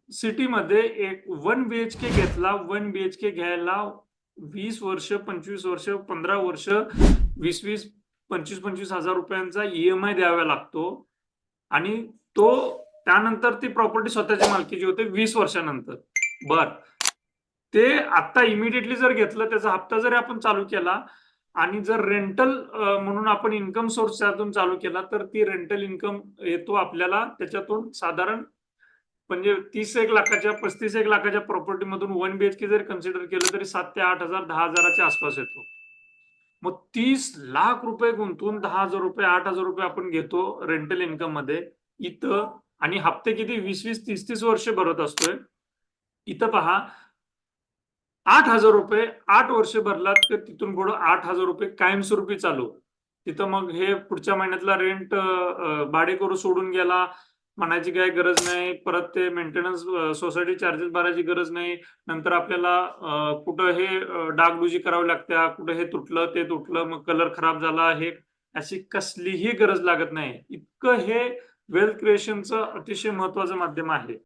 सिटीमध्ये एक 1 बीएचके घेतला. 1 बीएचके घ्यायला 20 वर्ष, 25 वर्ष, 15 वर्ष, 20-20, 25-25 हजार रुपयांचा ई-एम-आय द्यावा लागतो आणि तो त्यानंतर ती प्रॉपर्टी स्वतःच्या मालकीची होते 20 वर्षानंतर. बरं. ते आता इमिडिएटली जर घेतलं, त्याचा हप्ता जरी आपण चालू केला आणि जर रेंटल म्हणून आपण इन्कम सोर्स त्यातून चालू केला, तर ती रेंटल इन्कम येतो आपल्याला त्याच्यातून साधारण म्हणजे 30-1 लाखाच्या 35-1 लाखाच्या प्रॉपर्टीमधून 1 बीएचके जर कन्सिडर केलं तरी 7,000 ते 8,000 10,000 च्या आसपास येतो. मग 30 लाख रुपये गुंतवून ₹10,000 ₹8,000 आपण घेतो रेंटल इन्कममध्ये इथं आणि हप्ते किती 20-20, 30-30 वर्ष भरत असतोय. इथं पहा ₹8,000 8 वर्ष भरलात तर तिथून पुढे ₹8,000 कायमस्वरूपी चालू. तिथं मग हे पुढच्या महिन्यातला रेंट भाडेकरू सोडून गेला म्हणायची काही गरज नाही. परत ते मेंटेनन्स सोसायटी चार्जेस भरायची गरज नाही. नंतर आपल्याला कुठं हे डागडुजी करावी लागते. कुठं हे तुटलं, ते तुटलं, मग कलर खराब झाला, हे अशी कसलीही गरज लागत नाही. इतकं हे वेल्थ क्रिएशनचं अतिशय महत्त्वाचं माध्यम आहे.